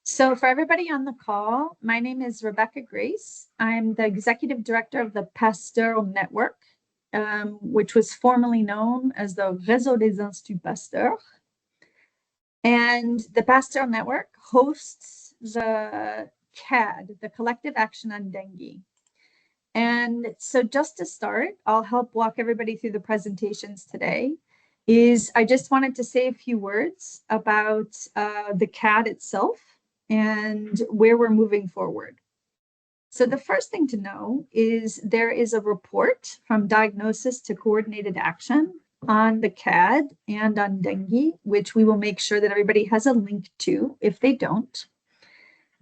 So for everybody on the call, my name is Rebecca Grace. I'm the Executive Director of the Pastoral Network, which was formerly known as the Réseau des Instituts Pasteur. And the Pastoral Network hosts the CAD, the Collective Action on Dengue. And so just to start, I'll help walk everybody through the presentations today. I just wanted to say a few words about the CAD itself and where we're moving forward. So the first thing to know is there is a report from diagnosis to coordinated action on the CAD and on dengue, which we will make sure that everybody has a link to if they don't.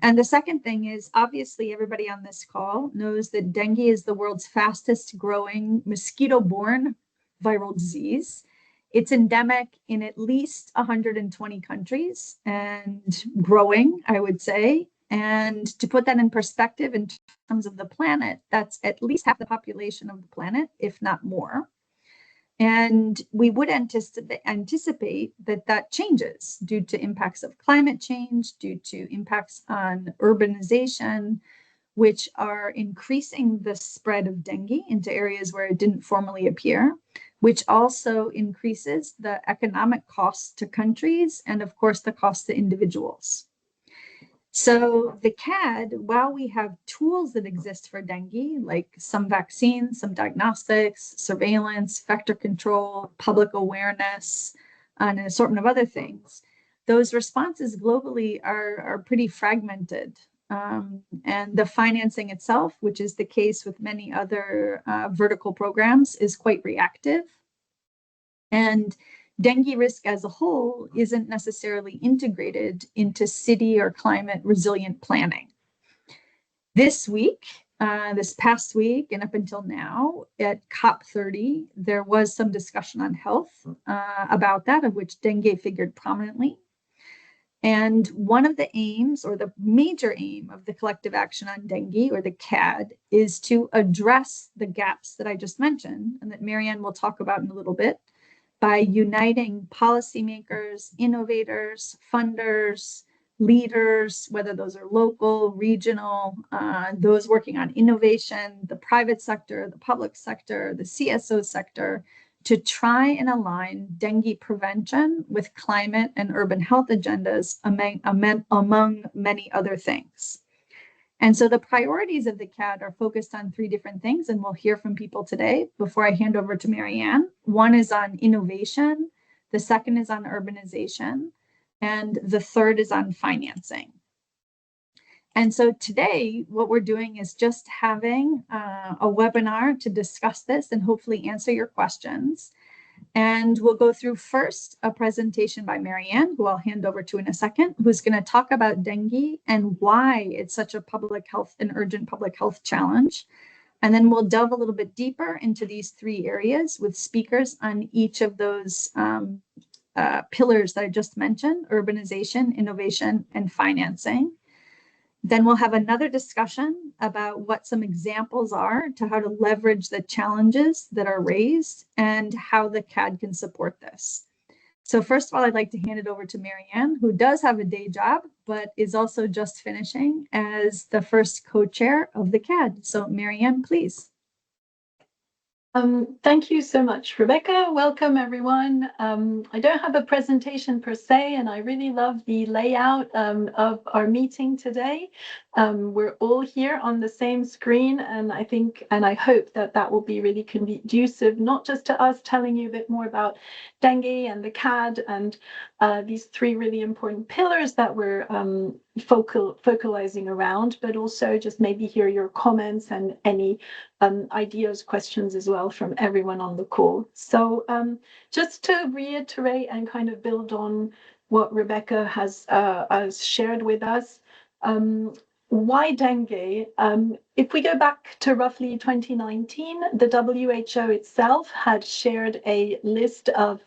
And the second thing is, obviously, everybody on this call knows that dengue is the world's fastest growing mosquito-borne viral disease. It's endemic in at least 120 countries and growing, I would say. And to put that in perspective in terms of the planet, that's at least half the population of the planet, if not more. And we would anticipate that changes due to impacts of climate change, due to impacts on urbanization, which are increasing the spread of dengue into areas where it didn't formerly appear, which also increases the economic costs to countries and, of course, the cost to individuals. So the CAD, while we have tools that exist for dengue, like some vaccines, some diagnostics, surveillance, vector control, public awareness, and an assortment of other things, those responses globally are pretty fragmented. And the financing itself, which is the case with many other vertical programs, is quite reactive. And dengue risk as a whole isn't necessarily integrated into city or climate resilient planning. This past week, and up until now at COP30, there was some discussion on health about that, of which dengue figured prominently. And one of the aims, or the major aim of the collective action on dengue, or the CAD, is to address the gaps that I just mentioned and that Marianne will talk about in a little bit, by uniting policymakers, innovators, funders, leaders, whether those are local, regional, those working on innovation, the private sector, the public sector, the CSO sector, to try and align dengue prevention with climate and urban health agendas, among many other things. And so the priorities of the CAD are focused on three different things, and we'll hear from people today before I hand over to Marianne. One is on innovation, the second is on urbanization, and the third is on financing. And so today, what we're doing is just having a webinar to discuss this and hopefully answer your questions. And we'll go through first a presentation by Marianne, who I'll hand over to in a second, who's going to talk about dengue and why it's such a an urgent public health challenge. And then we'll delve a little bit deeper into these three areas with speakers on each of those pillars that I just mentioned: urbanization, innovation, and financing. Then we'll have another discussion about what some examples are to how to leverage the challenges that are raised and how the CAD can support this. So first of all, I'd like to hand it over to Marianne, who does have a day job, but is also just finishing as the first co-chair of the CAD. So Marianne, please. Thank you so much, Rebecca. Welcome, everyone. I don't have a presentation per se, and I really love the layout of our meeting today. We're all here on the same screen, and I hope that will be really conducive, not just to us telling you a bit more about dengue and the CAD and these three really important pillars that we're focalizing around, but also just maybe hear your comments and any ideas, questions as well from everyone on the call. So just to reiterate and kind of build on what Rebecca has shared with us, why dengue? If we go back to roughly 2019, the WHO itself had shared a list of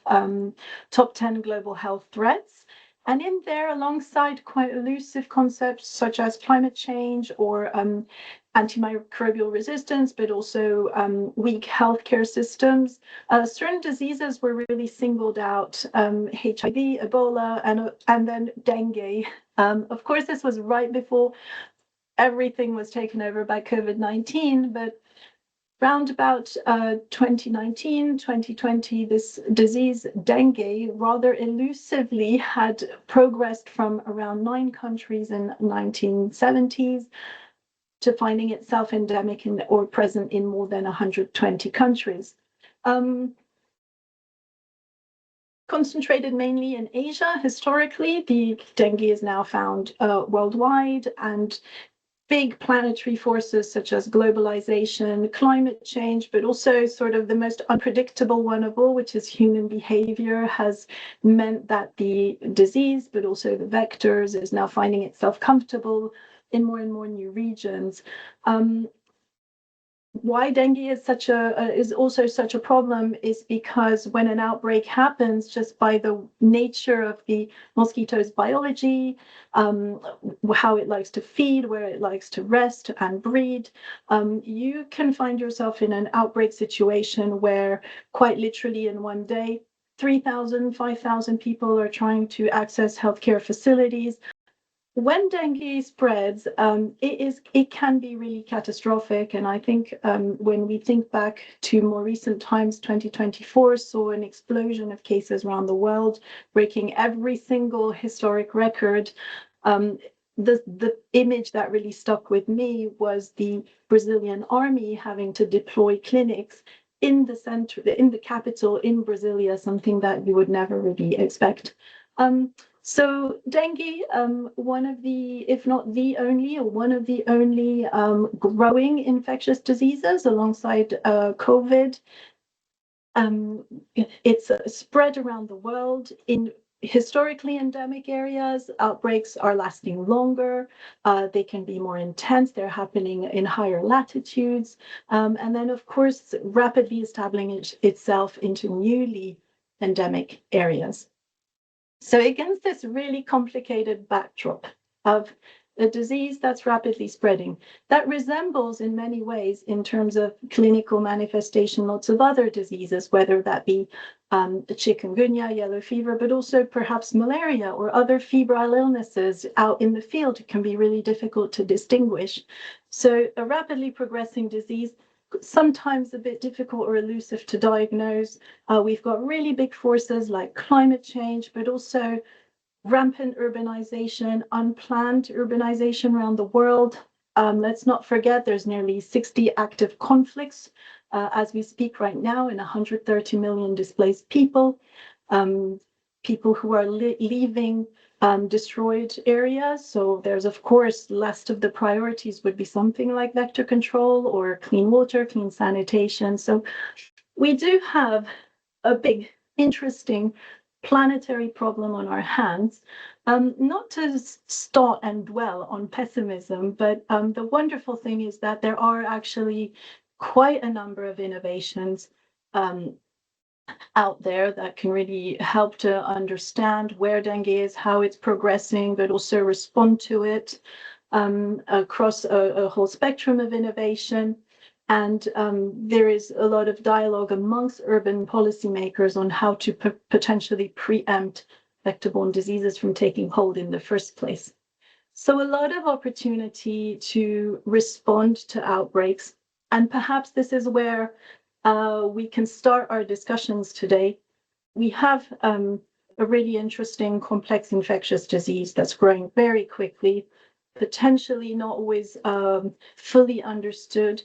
top 10 global health threats. And in there, alongside quite elusive concepts such as climate change or antimicrobial resistance, but also weak healthcare systems. Certain diseases were really singled out, HIV, Ebola, and then dengue. Of course, this was right before everything was taken over by COVID-19, but round about 2019, 2020, this disease, dengue, rather elusively had progressed from around 9 countries in 1970s to finding itself endemic or present in more than 120 countries. Concentrated mainly in Asia, historically, the dengue is now found worldwide, and big planetary forces such as globalization, climate change, but also sort of the most unpredictable one of all, which is human behavior, has meant that the disease, but also the vectors, is now finding itself comfortable in more and more new regions. Why dengue is also such a problem is because when an outbreak happens, just by the nature of the mosquito's biology, how it likes to feed, where it likes to rest and breed, you can find yourself in an outbreak situation where quite literally in one day, 3,000, 5,000 people are trying to access healthcare facilities. When dengue spreads, it can be really catastrophic. And I think when we think back to more recent times, 2024 saw an explosion of cases around the world, breaking every single historic record. The image that really stuck with me was the Brazilian army having to deploy clinics in the center, in the capital, in Brasilia, something that you would never really expect. So dengue, one of the, if not the only, or one of the only growing infectious diseases alongside COVID. It's spread around the world. In historically endemic areas, outbreaks are lasting longer. They can be more intense. They're happening in higher latitudes. And then, of course, rapidly establishing itself into newly endemic areas. So against this really complicated backdrop of a disease that's rapidly spreading, that resembles in many ways in terms of clinical manifestation, lots of other diseases, whether that be chikungunya, yellow fever, but also perhaps malaria or other febrile illnesses out in the field. It can be really difficult to distinguish. So a rapidly progressing disease, sometimes a bit difficult or elusive to diagnose. We've got really big forces like climate change, but also rampant urbanization, unplanned urbanization around the world. Let's not forget there's nearly 60 active conflicts as we speak right now, and 130 million displaced people. People who are leaving destroyed areas. So there's, of course, last of the priorities would be something like vector control or clean water, clean sanitation. So we do have a big, interesting planetary problem on our hands. Not to start and dwell on pessimism, but the wonderful thing is that there are actually quite a number of innovations out there that can really help to understand where dengue is, how it's progressing, but also respond to it across a whole spectrum of innovation. And there is a lot of dialogue amongst urban policymakers on how to potentially preempt vector-borne diseases from taking hold in the first place. So a lot of opportunity to respond to outbreaks. And perhaps this is where we can start our discussions today. We have a really interesting complex infectious disease that's growing very quickly, potentially not always fully understood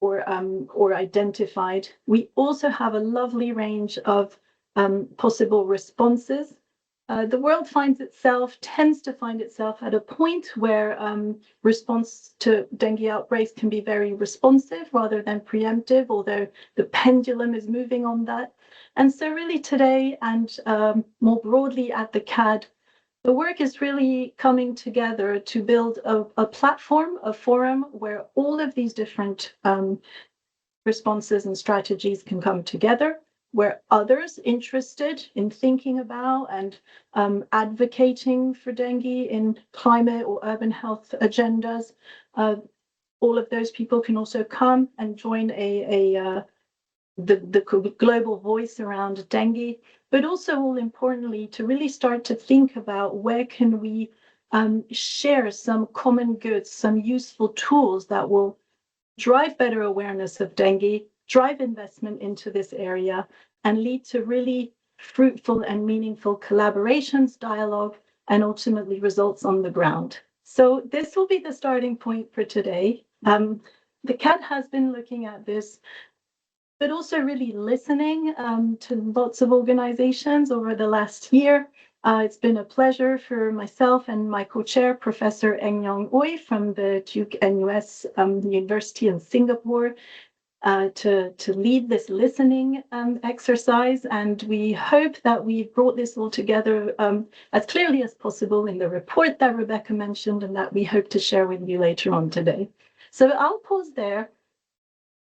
or identified. We also have a lovely range of possible responses. The world tends to find itself at a point where response to dengue outbreaks can be very responsive rather than preemptive, although the pendulum is moving on that. And so really today and more broadly at the CAD, the work is really coming together to build a platform, a forum where all of these different responses and strategies can come together, where others interested in thinking about and advocating for dengue in climate or urban health agendas all of those people can also come and join the global voice around dengue, but also all importantly, to really start to think about where can we share some common goods, some useful tools that will drive better awareness of dengue, drive investment into this area, and lead to really fruitful and meaningful collaborations, dialogue, and ultimately results on the ground. So this will be the starting point for today. The CAD has been looking at this, but also really listening to lots of organizations over the last year. It's been a pleasure for myself and my co-chair, Professor Eng Yong Oi from the Duke NUS University in Singapore, to lead this listening exercise. And we hope that we've brought this all together as clearly as possible in the report that Rebecca mentioned and that we hope to share with you later on today. So I'll pause there.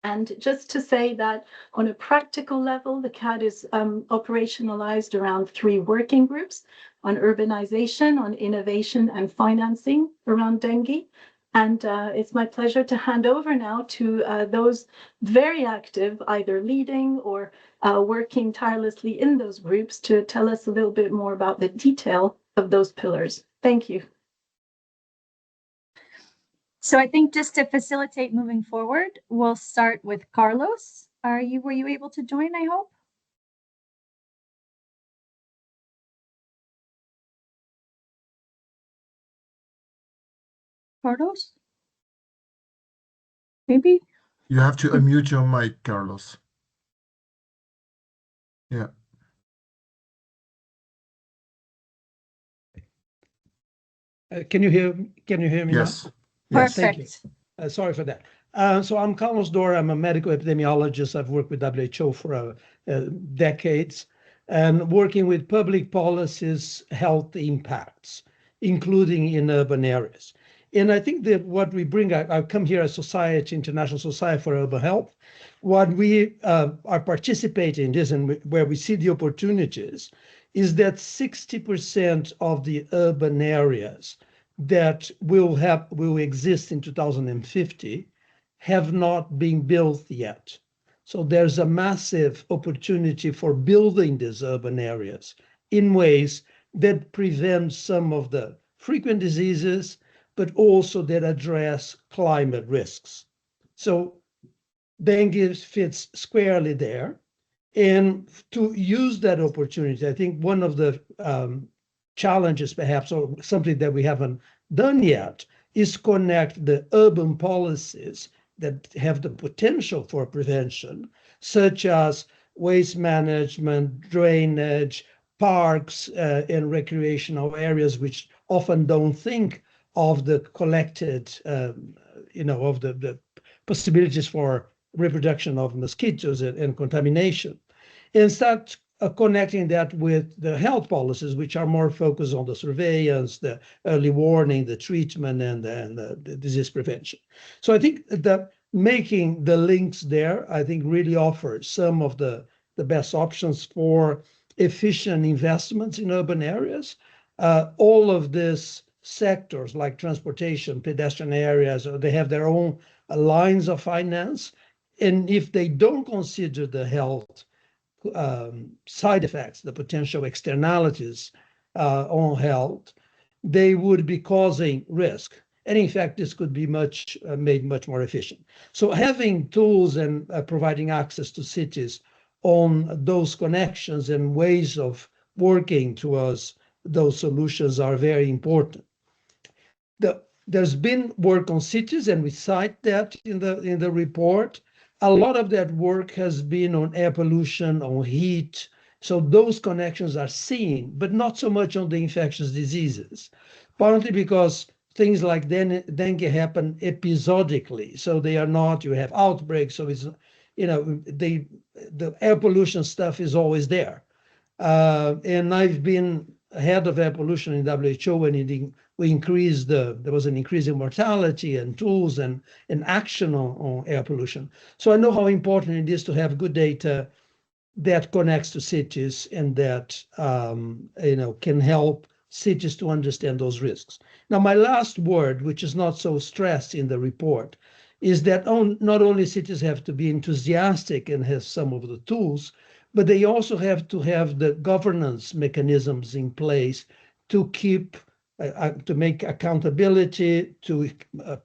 And just to say that on a practical level, the CAD is operationalized around 3 working groups on urbanization, on innovation and financing around dengue. And it's my pleasure to hand over now to those very active, either leading or working tirelessly in those groups to tell us a little bit more about the detail of those pillars. Thank you. So I think just to facilitate moving forward, we'll start with Carlos. Were you able to join, I hope? Carlos? Maybe? You have to unmute your mic, Carlos. Yeah. Can you hear me Yes. now? Yes. Thank you. Sorry for that. So I'm Carlos Dora. I'm a medical epidemiologist. I've worked with WHO for decades and working with public policies, health impacts, including in urban areas. And I think that what we bring, I come here as Society, International Society for Urban Health. What we are participating in this and where we see the opportunities is that 60% of the urban areas that will exist in 2050 have not been built yet. So there's a massive opportunity for building these urban areas in ways that prevent some of the frequent diseases, but also that address climate risks. So dengue fits squarely there. And to use that opportunity, I think one of the challenges perhaps, or something that we haven't done yet, is connect the urban policies that have the potential for prevention, such as waste management, drainage, parks, and recreational areas, which often don't think of the collected, of the possibilities for reproduction of mosquitoes and contamination, and start connecting that with the health policies, which are more focused on the surveillance, the early warning, the treatment, and the disease prevention. So I think that making the links there, I think really offers some of the best options for efficient investments in urban areas. All of these sectors like transportation, pedestrian areas, they have their own lines of finance. And if they don't consider the health side effects, the potential externalities on health, they would be causing risk. And in fact, this could be made much more efficient. So having tools and providing access to cities on those connections and ways of working towards those solutions are very important. There's been work on cities, and we cite that in the report. A lot of that work has been on air pollution, on heat. So those connections are seen, but not so much on the infectious diseases, partly because things like dengue happen episodically. So they are not, you have outbreaks. So it's, the air pollution stuff is always there. And I've been head of air pollution in WHO when we increased there was an increase in mortality and tools and action on air pollution. So I know how important it is to have good data that connects to cities and that can help cities to understand those risks. Now, my last word, which is not so stressed in the report, is that not only cities have to be enthusiastic and have some of the tools, but they also have to have the governance mechanisms in place to keep, to make accountability, to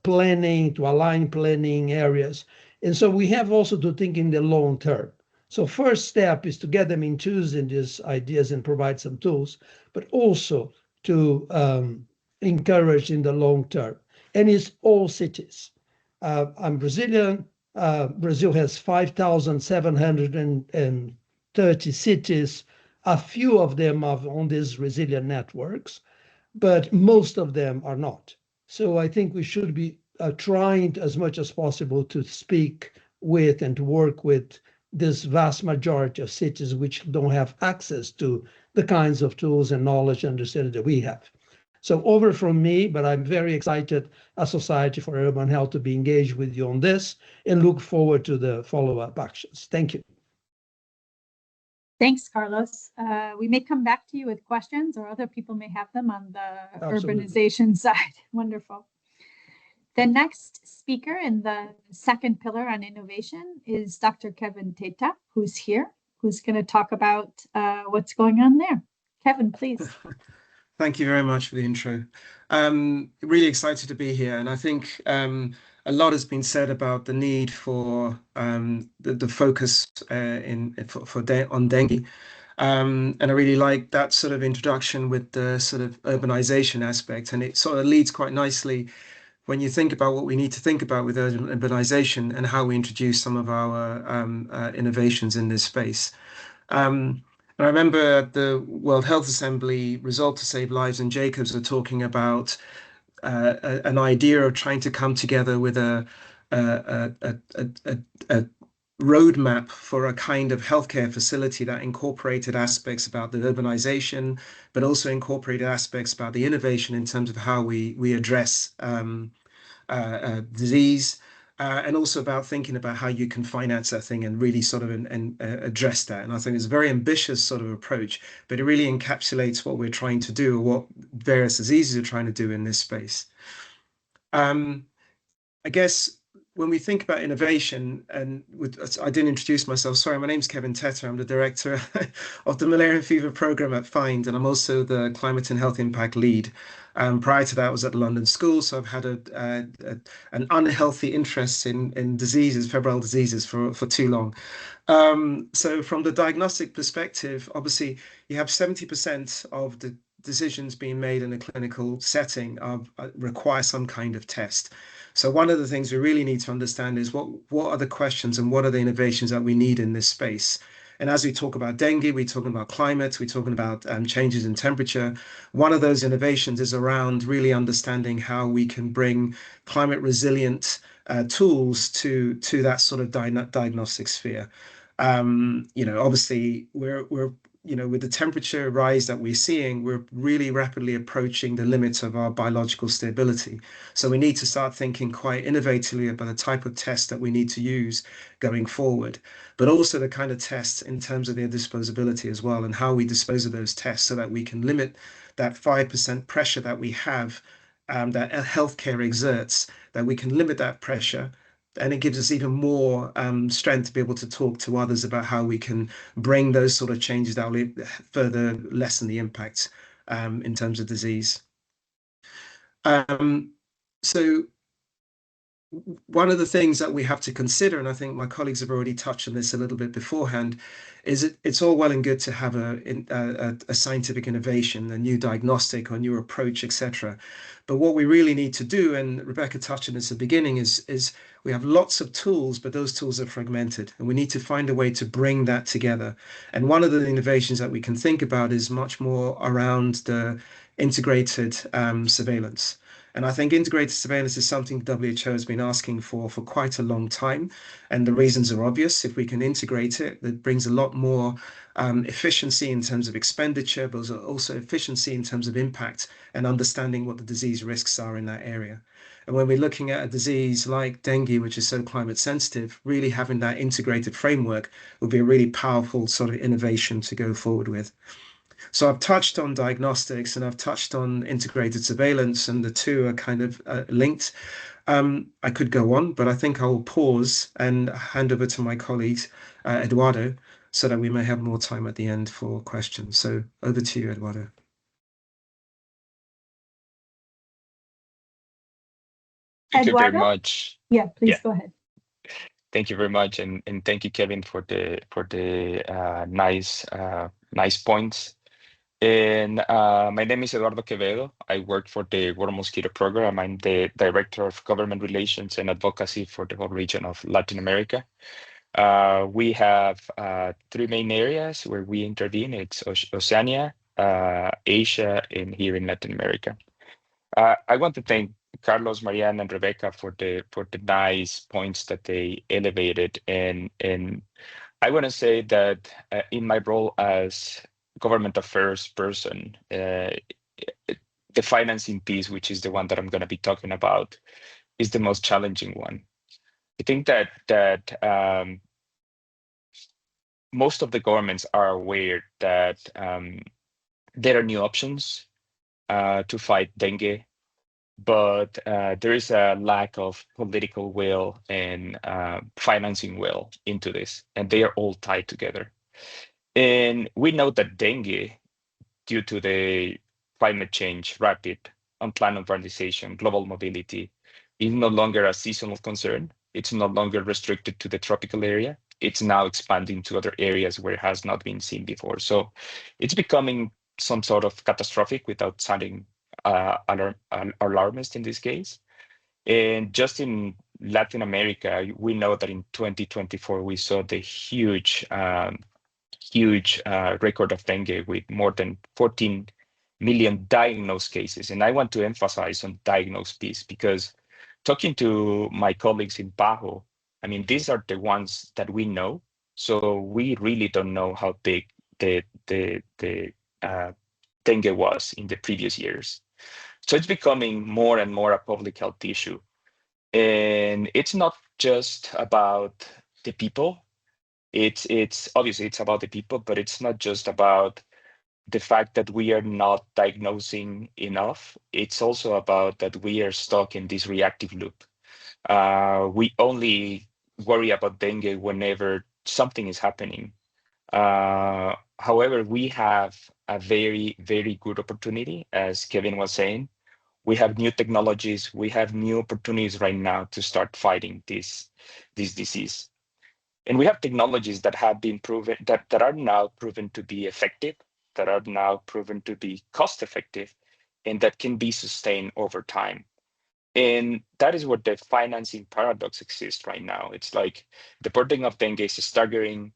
planning, to align planning areas. And so we have also to think in the long term. So first step is to get them enthused in these ideas and provide some tools, but also to encourage in the long term. And it's all cities. I'm Brazilian. Brazil has 5,730 cities. A few of them are on these resilient networks, but most of them are not. So I think we should be trying as much as possible to speak with and to work with this vast majority of cities which don't have access to the kinds of tools and knowledge and understanding that we have. So over from me, but I'm very excited as Society for Urban Health to be engaged with you on this and look forward to the follow-up actions. Thank you. Thanks, Carlos. We may come back to you with questions, or other people may have them on the Absolutely. urbanization side. Wonderful. The next speaker in the second pillar on innovation is Dr. Kevin Teta, who's here, who's going to talk about what's going on there. Kevin, please. Thank you very much for the intro. Really excited to be here. And I think a lot has been said about the need for the focus on dengue. And I really like that sort of introduction with the sort of urbanization aspect. And it sort of leads quite nicely when you think about what we need to think about with urbanization and how we introduce some of our innovations in this space. And I remember at the World Health Assembly, Resolve to Save Lives and Jacobs were talking about an idea of trying to come together with a roadmap for a kind of healthcare facility that incorporated aspects about the urbanization, but also incorporated aspects about the innovation in terms of how we address disease, and also about thinking about how you can finance that thing and really sort of address that. And I think it's a very ambitious sort of approach, but it really encapsulates what we're trying to do, or what various diseases are trying to do in this space. I guess when we think about innovation, and I didn't introduce myself, sorry, my name's Kevin Teta. I'm the director of the Malaria and Fever Program at FIND, and I'm also the Climate and Health Impact Lead. Prior to that, I was at the London School, so I've had an unhealthy interest in diseases, febrile diseases, for too long. So from the diagnostic perspective, obviously, you have 70% of the decisions being made in a clinical setting require some kind of test. So one of the things we really need to understand is what are the questions and what are the innovations that we need in this space. And as we talk about dengue, we're talking about climate, we're talking about changes in temperature. One of those innovations is around really understanding how we can bring climate resilient tools to that sort of diagnostic sphere. Obviously, we're with the temperature rise that we're seeing, we're really rapidly approaching the limits of our biological stability. So we need to start thinking quite innovatively about the type of tests that we need to use going forward, but also the kind of tests in terms of their disposability as well, and how we dispose of those tests so that we can limit that 5% pressure that we have, that healthcare exerts, that we can limit that pressure. And it gives us even more strength to be able to talk to others about how we can bring those sort of changes that will further lessen the impact in terms of disease. So one of the things that we have to consider, and I think my colleagues have already touched on this a little bit beforehand, is it's all well and good to have a scientific innovation, a new diagnostic or new approach, etc. But what we really need to do, and Rebecca touched on this at the beginning, is we have lots of tools, but those tools are fragmented, and we need to find a way to bring that together. And one of the innovations that we can think about is much more around the integrated surveillance. And I think integrated surveillance is something WHO has been asking for quite a long time. And the reasons are obvious. If we can integrate it, that brings a lot more efficiency in terms of expenditure, but also efficiency in terms of impact and understanding what the disease risks are in that area. And when we're looking at a disease like dengue, which is so climate sensitive, really having that integrated framework would be a really powerful sort of innovation to go forward with. So I've touched on diagnostics and I've touched on integrated surveillance, and the two are kind of linked. I could go on, but I think I will pause and hand over to my colleagues, Eduardo, so that we may have more time at the end for questions. So over to you, Eduardo. Thank you very Eduardo? much. Yeah, please Yeah. go ahead. Thank you very much, and thank you, Kevin, for the nice points. And my name is Eduardo Quevedo. I work for the World Mosquito Program. I'm the Director of Government Relations and Advocacy for the whole region of Latin America. We have three main areas where we intervene. It's Oceania, Asia, and here in Latin America. I want to thank Carlos, Marianne, and Rebecca for the nice points that they elevated, and I want to say that in my role as government affairs person, the financing piece, which is the one that I'm going to be talking about, is the most challenging one. I think that most of the governments are aware that there are new options to fight dengue, but there is a lack of political will and financing will into this, and they are all tied together. And we know that dengue, due to the climate change, rapid, unplanned urbanization, global mobility, is no longer a seasonal concern. It's no longer restricted to the tropical area. It's now expanding to other areas where it has not been seen before. So it's becoming some sort of catastrophic without sounding alarmist in this case. And just in Latin America, we know that in 2024, we saw the huge record of dengue with more than 14 million diagnosed cases. And I want to emphasize on diagnosed piece because talking to my colleagues in PAHO, I mean, these are the ones that we know. So we really don't know how big the dengue was in the previous years. So it's becoming more and more a public health issue. And it's not just about the people. It's obviously it's about the people, but it's not just about the fact that we are not diagnosing enough. It's also about that we are stuck in this reactive loop. We only worry about dengue whenever something is happening. However, we have a very, very good opportunity, as Kevin was saying. We have new technologies, we have new opportunities right now to start fighting this disease. And we have technologies that have been proven, that are now proven to be effective, that are now proven to be cost effective, and that can be sustained over time. And that is where the financing paradox exists right now. It's like the burden of dengue is staggering.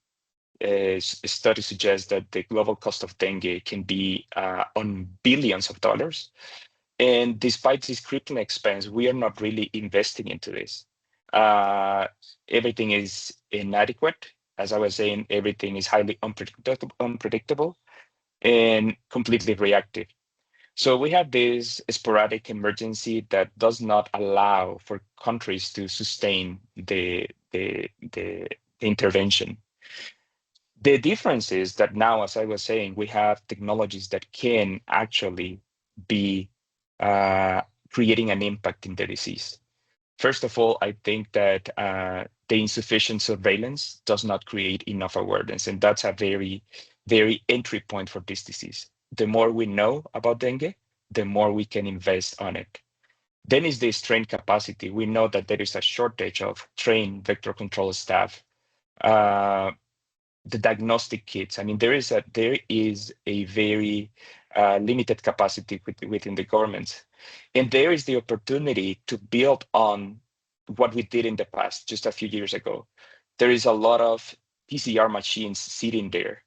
Studies suggest that the global cost of dengue can be on billions of dollars. And despite this crippling expense, we are not really investing into this. Everything is inadequate. As I was saying, everything is highly unpredictable and completely reactive. So we have this sporadic emergency that does not allow for countries to sustain the intervention. The difference is that now, as I was saying, we have technologies that can actually be creating an impact in the disease. First of all, I think that the insufficient surveillance does not create enough awareness, and that's a very, very entry point for this disease. The more we know about dengue, the more we can invest on it. Then is the trained capacity. We know that there is a shortage of trained vector control staff. The diagnostic kits. I mean, there is a very limited capacity within the government, and there is the opportunity to build on what we did in the past, just a few years ago. There is a lot of PCR machines sitting there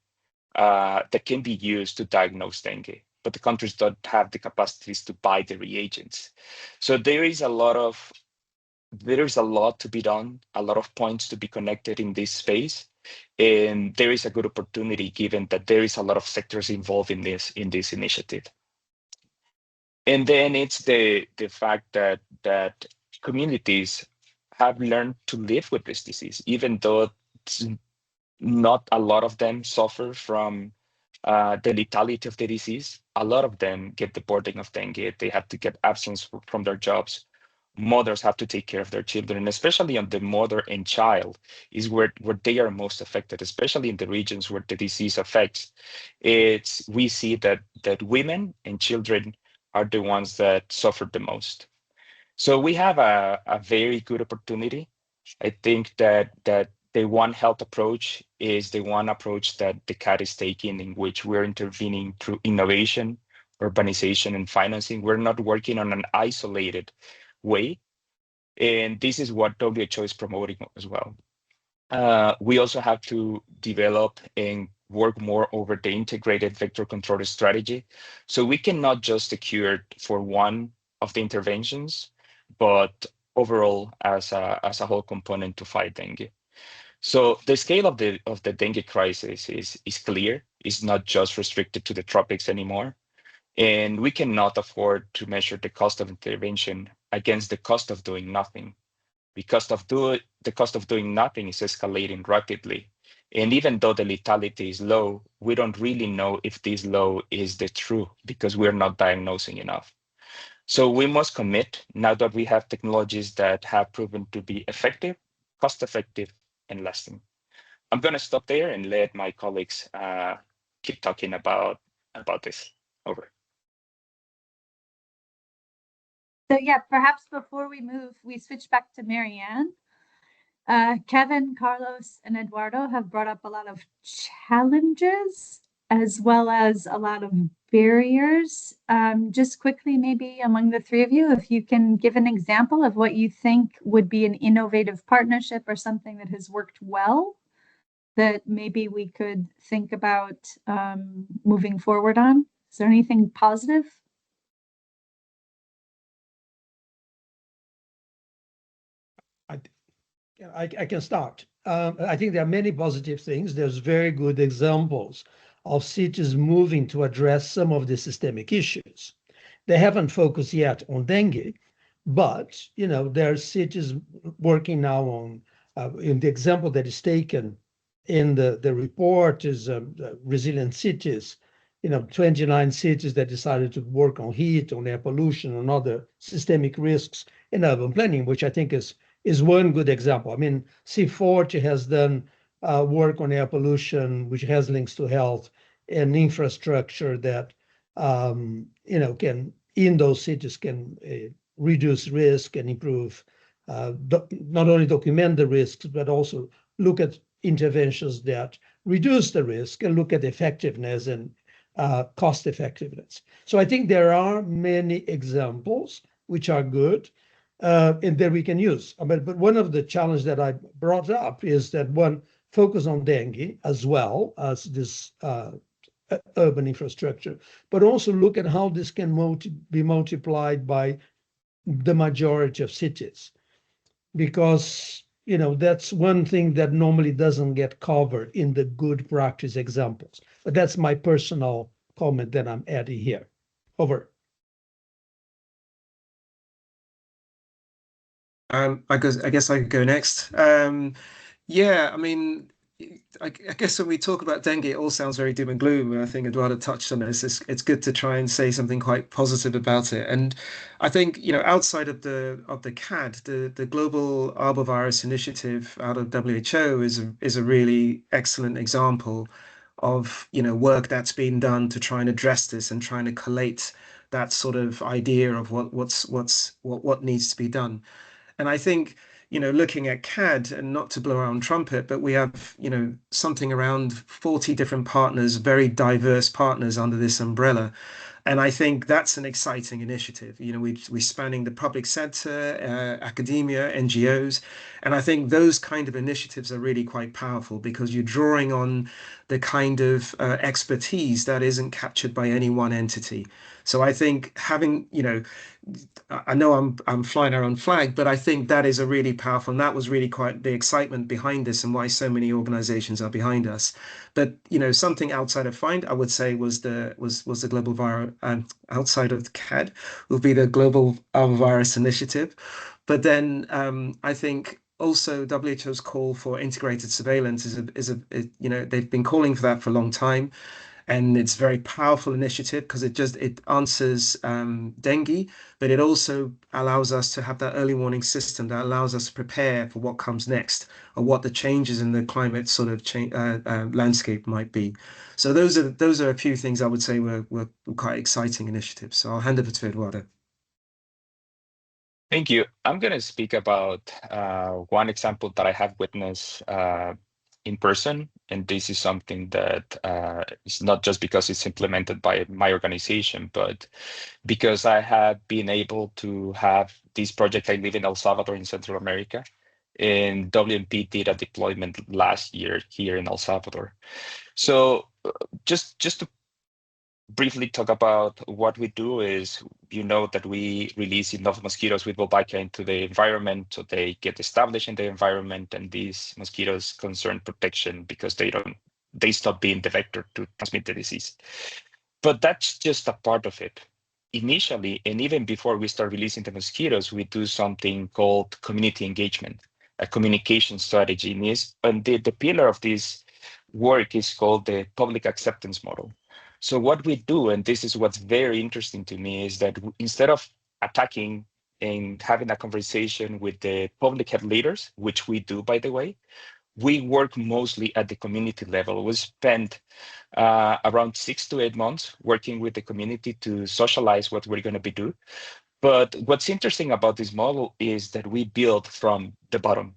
that can be used to diagnose dengue, but the countries don't have the capacities to buy the reagents. So there is a lot to be done, a lot of points to be connected in this space. And there is a good opportunity given that there is a lot of sectors involved in this initiative. And then it's the fact that communities have learned to live with this disease, even though not a lot of them suffer from the lethality of the disease. A lot of them get the burden of dengue. They have to get absence from their jobs. Mothers have to take care of their children, especially on the mother and child is where they are most affected, especially in the regions where the disease affects. We see that women and children are the ones that suffer the most. So we have a very good opportunity. I think that the One Health approach is the one approach that the CAD is taking, in which we're intervening through innovation, urbanization, and financing. We're not working on an isolated way. And this is what WHO is promoting as well. We also have to develop and work more over the integrated vector control strategy. So we cannot just secure for one of the interventions, but overall as a whole component to fight dengue. So the scale of the dengue crisis is clear. It's not just restricted to the tropics anymore. And we cannot afford to measure the cost of intervention against the cost of doing nothing. Because the cost of doing nothing is escalating rapidly. And even though the lethality is low, we don't really know if this low is the true because we're not diagnosing enough. So we must commit now that we have technologies that have proven to be effective, cost effective, and lasting. I'm going to stop there and let my colleagues keep talking about this. Over. So yeah, perhaps before we switch back to Marianne. Kevin, Carlos, and Eduardo have brought up a lot of challenges as well as a lot of barriers. Just quickly, maybe among the three of you, if you can give an example of what you think would be an innovative partnership or something that has worked well that maybe we could think about moving forward on. Is there anything positive? I can start. I think there are many positive things. There's very good examples of cities moving to address some of the systemic issues. They haven't focused yet on dengue, but there are cities working now on, in the example that is taken in the report is resilient cities, 29 cities that decided to work on heat, on air pollution, and other systemic risks in urban planning, which I think is one good example. I mean, C40 has done work on air pollution, which has links to health and infrastructure that, can, in those cities, can reduce risk and improve, not only document the risks, but also look at interventions that reduce the risk and look at effectiveness and cost effectiveness. So I think there are many examples which are good. And that we can use. But one of the challenges that I brought up is that one, focus on dengue as well as this urban infrastructure, but also look at how this can be multiplied by the majority of cities. Because, that's one thing that normally doesn't get covered in the good practice examples. But that's my personal comment that I'm adding here. Over. I guess I could go next. Yeah, I mean, I guess when we talk about dengue, it all sounds very doom and gloom. And I think Eduardo touched on this. It's good to try and say something quite positive about it. And I think, outside of the CAD, the Global Arbovirus Initiative out of WHO is a really excellent example of, work that's been done to try and address this and trying to collate that sort of idea of what needs to be done. And I think, looking at CAD, and not to blow our own trumpet, but we have, something around 40 different partners, very diverse partners under this umbrella. And I think that's an exciting initiative. We're spanning the public sector, academia, NGOs. And I think those kind of initiatives are really quite powerful because you're drawing on the kind of expertise that isn't captured by any one entity. So I think having, I know I'm flying our own flag, but I think that is a really powerful, and that was really quite the excitement behind this and why so many organizations are behind us. But something outside of FIND, I would say was the global virus, outside of the CAD will be the Global Virus Initiative. But then I think also WHO's call for integrated surveillance is they've been calling for that for a long time. And it's a very powerful initiative because it answers dengue, but it also allows us to have that early warning system that allows us to prepare for what comes next or what the changes in the climate sort of landscape might be. So those are a few things I would say were quite exciting initiatives. So I'll hand over to Eduardo. Thank you. I'm going to speak about one example that I have witnessed in person, and this is something that is not just because it's implemented by my organization, but because I have been able to have this project. I live in El Salvador in Central America, and WMP did a deployment last year here in El Salvador. So just to briefly talk about what we do is, you know, that we release enough mosquitoes with Wolbachia into the environment, so they get established in the environment, and these mosquitoes concern protection because they stop being the vector to transmit the disease. But that's just a part of it. Initially, and even before we start releasing the mosquitoes, we do something called community engagement, a communication strategy. And the pillar of this work is called the public acceptance model. So what we do, and this is what's very interesting to me, is that instead of attacking and having a conversation with the public health leaders, which we do, by the way, we work mostly at the community level. We spend around 6 to 8 months working with the community to socialize what we're going to be doing. But what's interesting about this model is that we build from the bottom,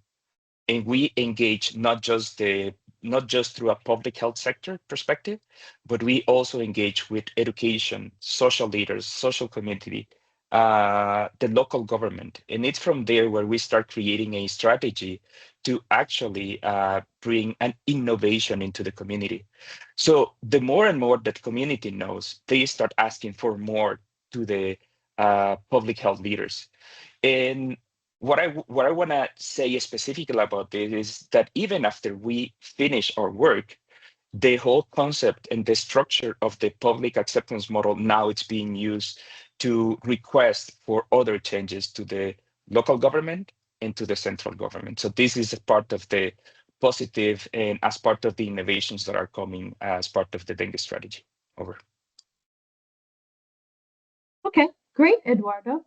and we engage not just through a public health sector perspective, but we also engage with education, social leaders, social community, the local government. And it's from there where we start creating a strategy to actually bring an innovation into the community. So the more and more that community knows, they start asking for more to the public health leaders. And what I want to say specifically about this is that even after we finish our work, the whole concept and the structure of the public acceptance model, now it's being used to request for other changes to the local government and to the central government. So this is a part of the positive and as part of the innovations that are coming as part of the dengue strategy. Over. Okay, great, Eduardo.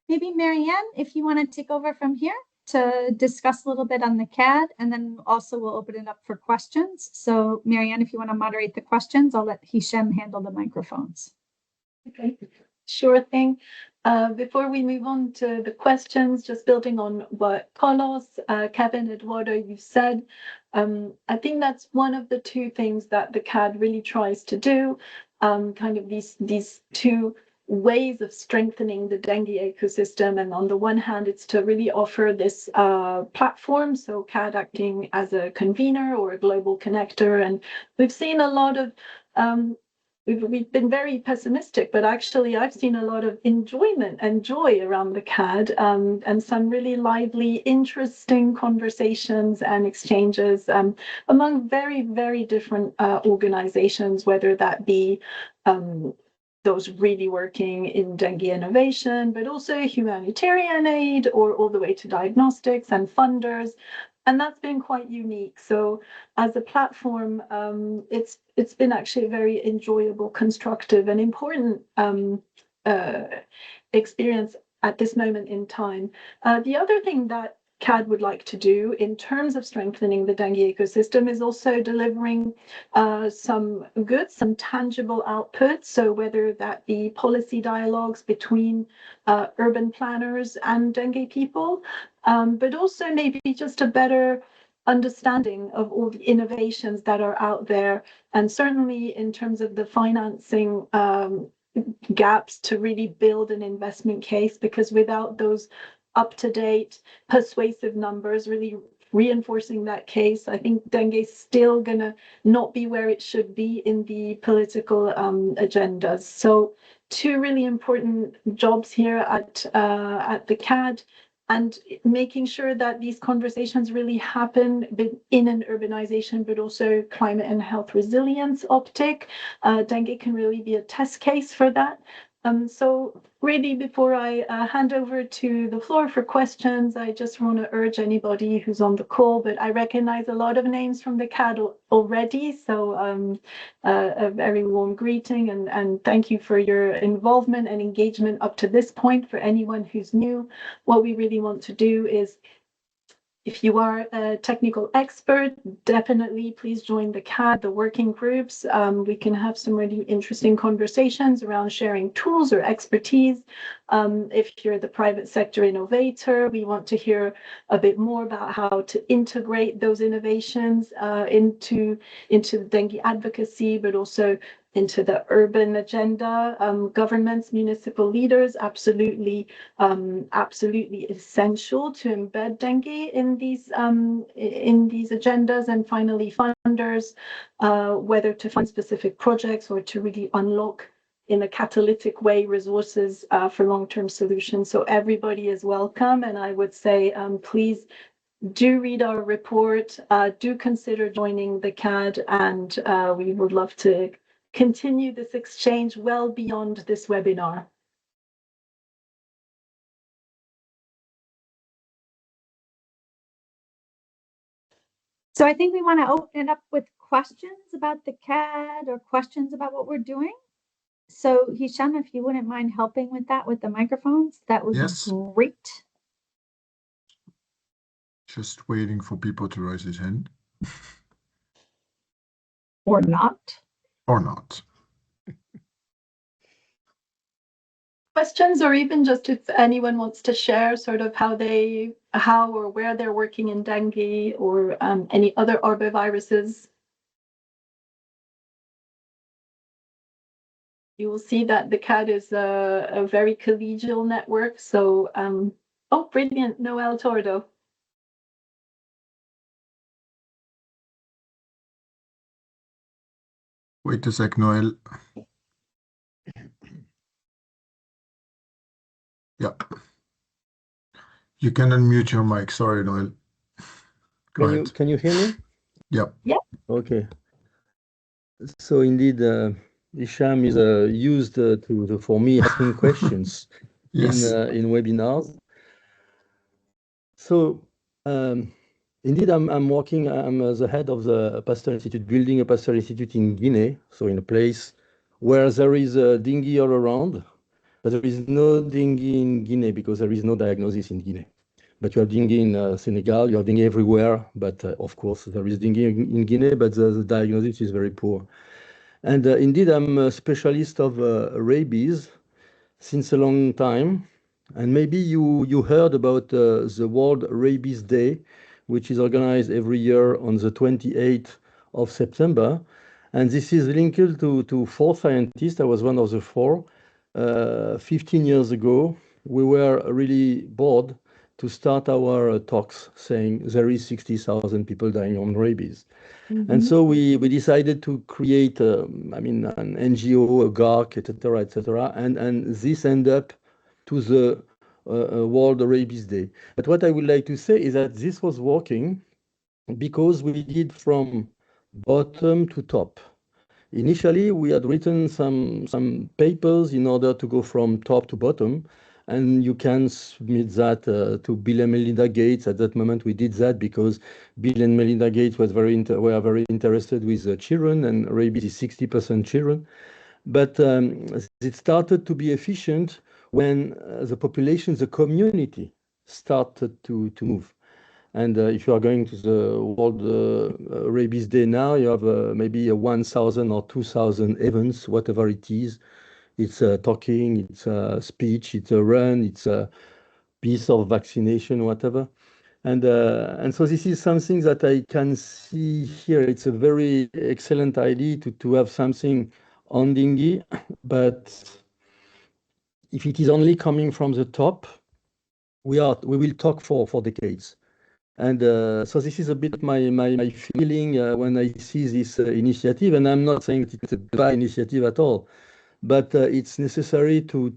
Maybe Marianne, if you want to take over from here to discuss a little bit on the CAD, and then also we'll open it up for questions. So Marianne, if you want to moderate the questions, I'll let Hisham handle the microphones. Okay, sure thing. Before we move on to the questions, just building on what Carlos, Kevin, Eduardo, you said, I think that's one of the two things that the CAD really tries to do, kind of these two ways of strengthening the dengue ecosystem. And on the one hand, it's to really offer this platform, so CAD acting as a convener or a global connector. And we've seen a lot of we've been very pessimistic, but actually I've seen a lot of enjoyment and joy around the CAD, and some really lively, interesting conversations and exchanges among very, very different organizations, whether that be those really working in dengue innovation, but also humanitarian aid, or all the way to diagnostics and funders. And that's been quite unique. So as a platform, it's been actually a very enjoyable, constructive, and important experience at this moment in time. The other thing that CAD would like to do in terms of strengthening the dengue ecosystem is also delivering some tangible outputs. So whether that be policy dialogues between urban planners and dengue people, but also maybe just a better understanding of all the innovations that are out there, and certainly in terms of the financing gaps to really build an investment case, because without those up-to-date, persuasive numbers really reinforcing that case, I think dengue is still going to not be where it should be in the political agendas. So two really important jobs here at the CAD, and making sure that these conversations really happen in an urbanization, but also climate and health resilience optic. Dengue can really be a test case for that. So really, before I hand over to the floor for questions, I just want to urge anybody who's on the call, but I recognize a lot of names from the CAD already. So a very warm greeting and thank you for your involvement and engagement up to this point. For anyone who's new, what we really want to do is, if you are a technical expert, definitely please join the CAD, the working groups. We can have some really interesting conversations around sharing tools or expertise. If you're the private sector innovator, we want to hear a bit more about how to integrate those innovations into dengue advocacy, but also into the urban agenda. Governments, municipal leaders, absolutely essential to embed dengue in these agendas. And finally, funders, whether to fund specific projects or to really unlock in a catalytic way resources for long-term solutions. So everybody is welcome, and I would say please do read our report, do consider joining the CAD, and we would love to continue this exchange well beyond this webinar. So I think we want to open it up with questions about the CAD or questions about what we're doing. So Hisham, if you wouldn't mind helping with that with the microphones, that would Yes. be great. Just waiting for people to raise his hand. Or not. Or not. Questions, or even just if anyone wants to share sort of how or where they're working in dengue or any other arboviruses. You will see that the CAD is a very collegial network. So, oh, brilliant, Noel Tordo. Wait a sec, Noel. Yeah. You can unmute your mic. Sorry, Noel. Go ahead. Can you hear me? Yeah. Yeah. Okay. So indeed, Hisham is used for me asking questions Yes. in webinars. So indeed, I'm working. I'm the head of the Pasteur Institute, building a Pasteur Institute in Guinea. So in a place where there is dengue all around, but there is no dengue in Guinea because there is no diagnosis in Guinea. But you have dengue in Senegal, you have dengue everywhere. But of course, there is dengue in Guinea, but the diagnosis is very poor. And indeed, I'm a specialist of rabies since a long time. And maybe you heard about the World Rabies Day, which is organized every year on the 28th of September. And this is linked to four scientists. I was one of the four. 15 years ago, we were really bored to start our talks saying there is 60,000 people dying on rabies. And so we decided to create, an NGO, a GARC, etc., etc. And this ended up to the World Rabies Day. But what I would like to say is that this was working because we did from bottom to top. Initially, we had written some papers in order to go from top to bottom, and you can submit that to Bill and Melinda Gates. At that moment, we did that because Bill and Melinda Gates were very interested with children, and rabies is 60% children. But it started to be efficient when the population, the community, started to move. And if you are going to the World Rabies Day now, you have maybe 1,000 or 2,000 events, whatever it is. It's talking, it's speech, it's a run, it's a piece of vaccination, whatever. And so this is something that I can see here. It's a very excellent idea to have something on dengue, but if it is only coming from the top, we will talk for decades. And so this is a bit my feeling when I see this initiative, and I'm not saying it's a bad initiative at all, but it's necessary to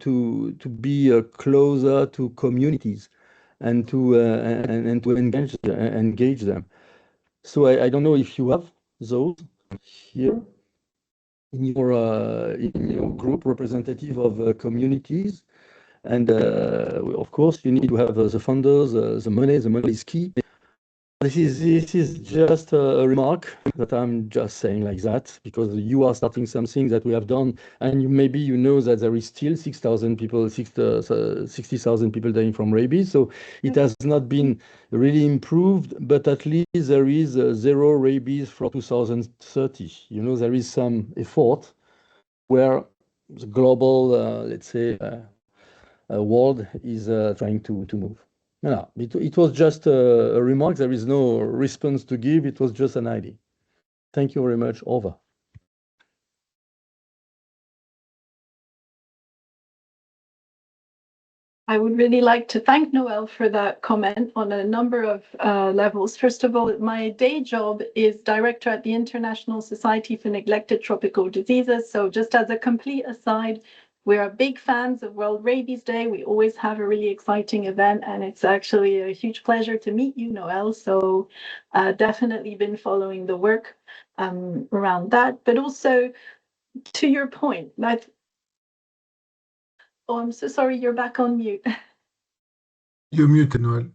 be closer to communities and to engage them. So I don't know if you have those here. your group representative of communities. And of course, you need to have the funders, the money. The money is key. This is just a remark that I'm just saying like that because you are starting something that we have done, and maybe you know that there is still 6,000 people, 60,000 people dying from rabies. So it has not been really improved, but at least there is zero rabies for 2030. You know, there is some effort where the global, let's say, world is trying to move. No, it was just a remark. There is no response to give. It was just an idea. Thank you very much. Over. I would really like to thank Noel for that comment on a number of levels. First of all, my day job is director at the International Society for Neglected Tropical Diseases. So just as a complete aside, we are big fans of World Rabies Day. We always have a really exciting event, and it's actually a huge pleasure to meet you, Noel. So definitely been following the work around that. But also, to your point, oh, I'm so sorry, you're back on mute. You're muted, Noel.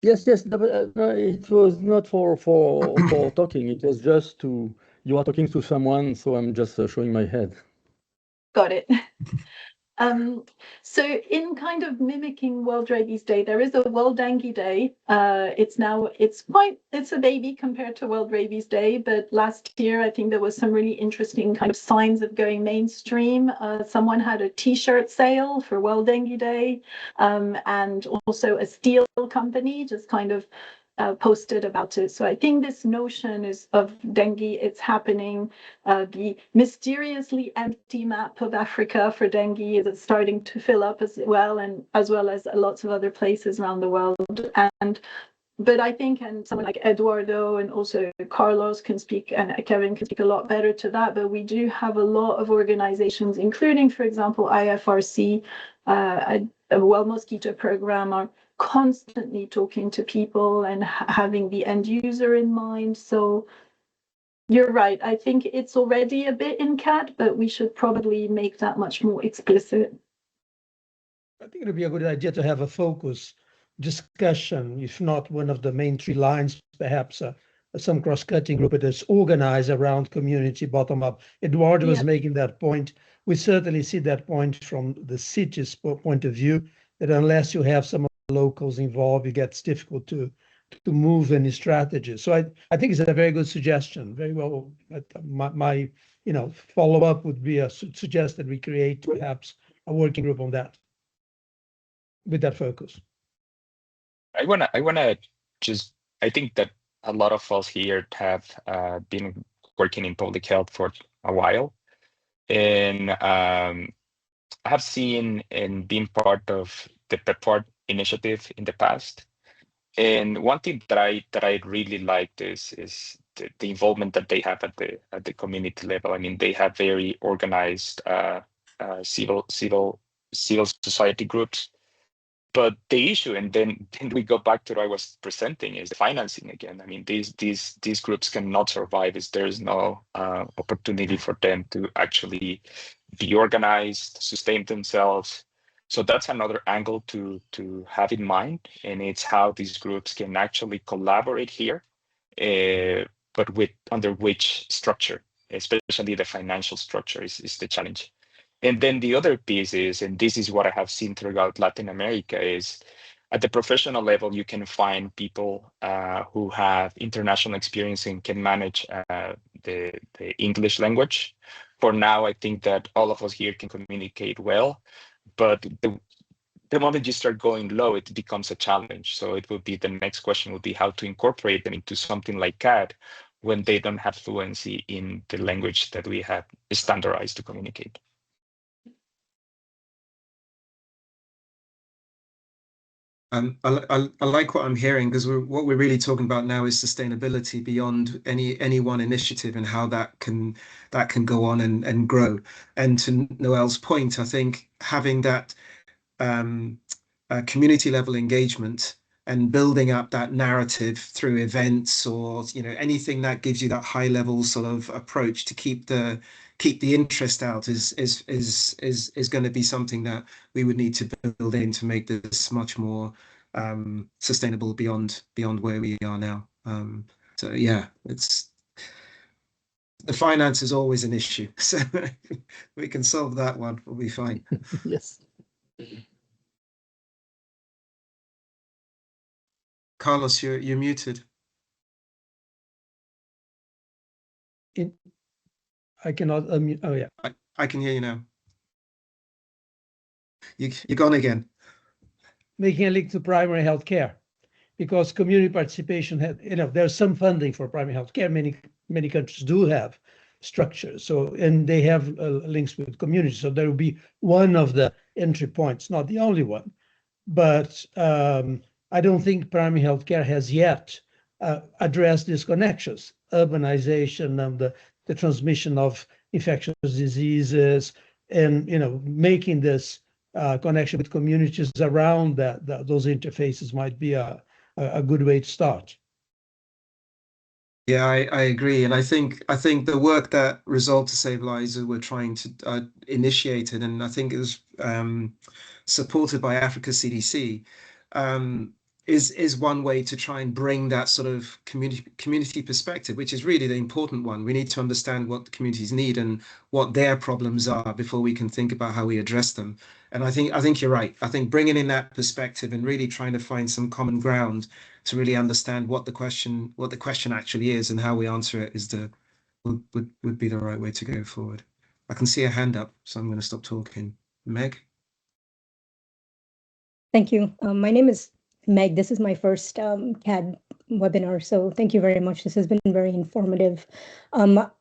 Yes, no, it was not for talking. It was just you are talking to someone, so I'm just showing my head. Got it. So in kind of mimicking World Rabies Day, there is a World Dengue Day. It's a baby compared to World Rabies Day, but last year I think there was some really interesting kind of signs of going mainstream. Someone had a T-shirt sale for World Dengue Day, and also a steel company just kind of posted about it. So I think this notion is of dengue, it's happening. The mysteriously empty map of Africa for dengue is starting to fill up as well as lots of other places around the world. But I think, and someone like Eduardo and also Carlos can speak, and Kevin can speak a lot better to that, but we do have a lot of organizations, including, for example, IFRC, a Well Mosquito program, are constantly talking to people and having the end user in mind. So you're right. I think it's already a bit in CAT, but we should probably make that much more explicit. I think it would be a good idea to have a focus discussion, if not one of the main three lines, perhaps some cross-cutting group that is organized around community bottom-up. Eduardo was making that point. We certainly see that point from the city's point of view, that unless you have some locals involved, it gets difficult to move any strategies. So I think it's a very good suggestion. Very well. My follow-up would be suggest that we create perhaps a working group on that, with that focus. I wanna just, I think that a lot of us here have been working in public health for a while, and I have seen and been part of the PEPFAR initiative in the past. And one thing that I really liked is the involvement that they have at the community level. I mean, they have very organized civil society groups. But the issue, and then we go back to what I was presenting, is the financing again. I mean, these groups cannot survive if there is no opportunity for them to actually be organized, sustain themselves. So that's another angle to have in mind, and it's how these groups can actually collaborate here, but under which structure, especially the financial structure is the challenge. And then the other piece is, and this is what I have seen throughout Latin America, is at the professional level, you can find people who have international experience and can manage the English language. For now, I think that all of us here can communicate well, but the moment you start going low, it becomes a challenge. So it will be, the next question would be how to incorporate them into something like CAD when they don't have fluency in the language that we have standardized to communicate. I like what I'm hearing, because what we're really talking about now is sustainability beyond any one initiative, and how that can go on and grow. And to Noel's point, I think having that community level engagement and building up that narrative through events, or anything that gives you that high level sort of approach to keep the keep the interest out is going to be something that we would need to build in to make this much more sustainable beyond where we are now. So yeah, the finance is always an issue. So we can solve that one. We'll be fine. Yes. Carlos, you're muted. I cannot unmute. Oh yeah. I can hear you now. You're gone again. Making a link to primary health care, because community participation had, there's some funding for primary health care. Many countries do have structures. So, and they have links with communities. So there will be one of the entry points, not the only one. But I don't think primary health care has yet addressed these connections, urbanization and the transmission of infectious diseases, and making this connection with communities around those interfaces might be a good way to start. Yeah, I agree, and I think the work that Resolve to Stabilize were trying to initiated, and I think it was supported by Africa CDC, is one way to try and bring that sort of community perspective, which is really the important one. We need to understand what the communities need and what their problems are before we can think about how we address them. And I think you're right. I think bringing in that perspective and really trying to find some common ground to really understand what the question actually is and how we answer it would be the right way to go forward. I can see a hand up, so I'm going to stop talking. Meg? Thank you. My name is Meg. This is my first CAD webinar, so thank you very much. This has been very informative.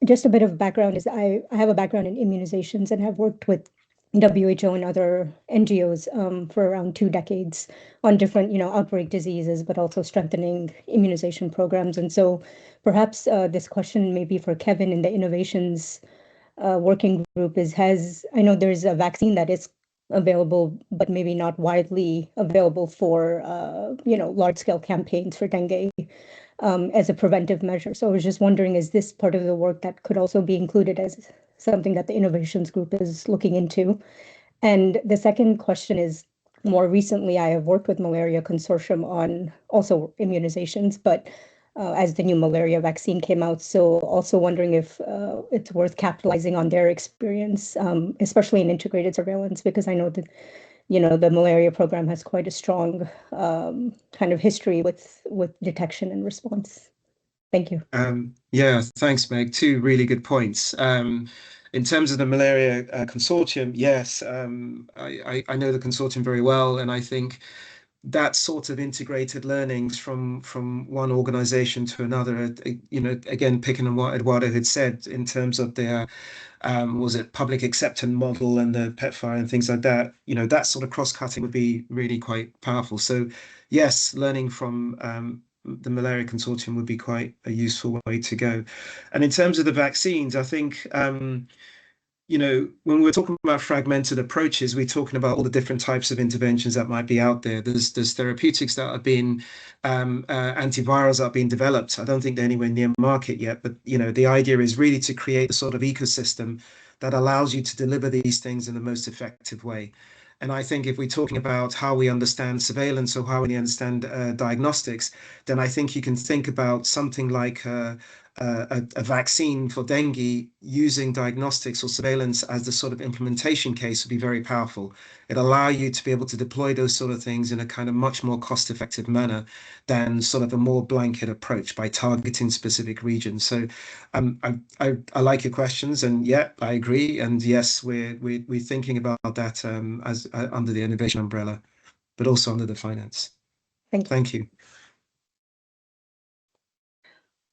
Just a bit of background is I have a background in immunizations and have worked with WHO and other NGOs for around 2 decades on different, outbreak diseases, but also strengthening immunization programs. And so perhaps this question may be for Kevin in the innovations working group I know there's a vaccine that is available, but maybe not widely available for, large-scale campaigns for dengue as a preventive measure. So I was just wondering, is this part of the work that could also be included as something that the innovations group is looking into? And the second question is, more recently, I have worked with Malaria Consortium on also immunizations, but as the new malaria vaccine came out. So also wondering if it's worth capitalizing on their experience, especially in integrated surveillance, because I know that, the malaria program has quite a strong kind of history with detection and response. Thank you. Yeah, thanks, Meg. 2 really good points. In terms of the malaria consortium, yes, I know the consortium very well, and I think that sort of integrated learnings from one organization to another, again, picking on what Eduardo had said in terms of their was it public acceptance model and the PEPFAR and things like that, that sort of cross-cutting would be really quite powerful. So yes, learning from the malaria consortium would be quite a useful way to go. And in terms of the vaccines, I think when we're talking about fragmented approaches, we're talking about all the different types of interventions that might be out there. There's therapeutics that are being antivirals that are being developed. I don't think they're anywhere near market yet, but the idea is really to create a sort of ecosystem that allows you to deliver these things in the most effective way. And I think if we're talking about how we understand surveillance or how we understand diagnostics, then I think you can think about something like a vaccine for dengue using diagnostics or surveillance as the sort of implementation case would be very powerful. It allows you to be able to deploy those sort of things in a kind of much more cost-effective manner than sort of a more blanket approach by targeting specific regions. So I like your questions, and yeah, I agree. And yes, we're thinking about that as under the innovation umbrella, but also under the finance. Thank you.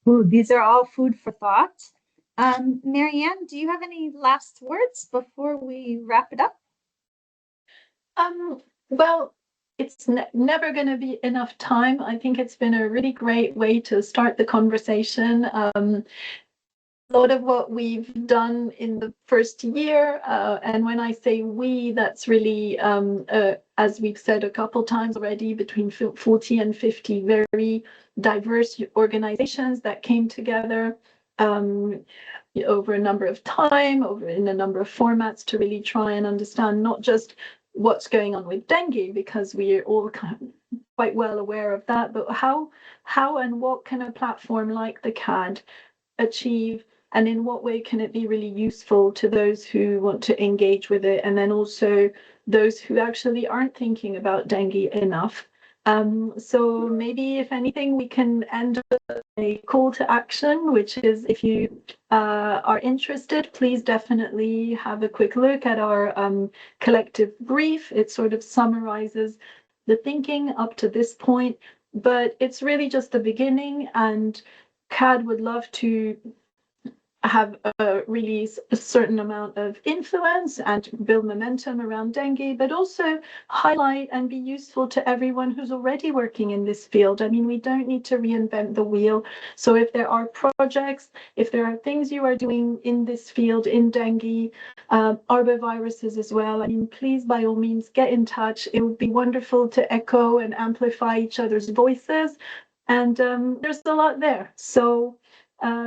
Ooh, these are all food for thought. Marianne, do you have any last words before we wrap it up? Well, it's never going to be enough time. I think it's been a really great way to start the conversation. A lot of what we've done in the first year, and when I say we, that's really, as we've said a couple times already, between 40 and 50 very diverse organizations that came together over a number of time, over in a number of formats to really try and understand not just what's going on with dengue, because we are all kind of quite well aware of that, but how and what can a platform like the CAD achieve, and in what way can it be really useful to those who want to engage with it, and then also those who actually aren't thinking about dengue enough. So maybe if anything, we can end with a call to action, which is if you are interested, please definitely have a quick look at our collective brief. It sort of summarizes the thinking up to this point, but it's really just the beginning, and CAD would love to have a certain amount of influence and build momentum around dengue, but also highlight and be useful to everyone who's already working in this field. I mean, we don't need to reinvent the wheel. So if there are projects, if there are things you are doing in this field, in dengue, arboviruses as well, I mean, please, by all means, get in touch. It would be wonderful to echo and amplify each other's voices. And there's a lot there. So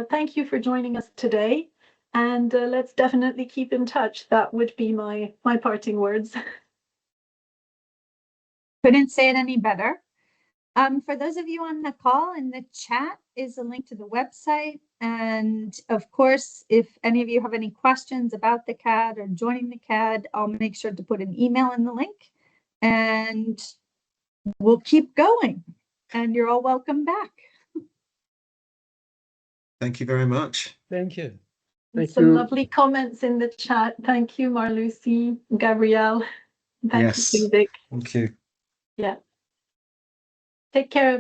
thank you for joining us today, and let's definitely keep in touch. That would be my parting words. Couldn't say it any better. For those of you on the call, in the chat is a link to the website. And of course, if any of you have any questions about the CAD or joining the CAD, I'll make sure to put an email in the link, and we'll keep going. And you're all welcome back. Thank you very much. Thank you. Some lovely comments in the chat. Thank you, Marlucy, Gabrielle. Thank Yes. you, Vic. Thank you. Yeah. Take care.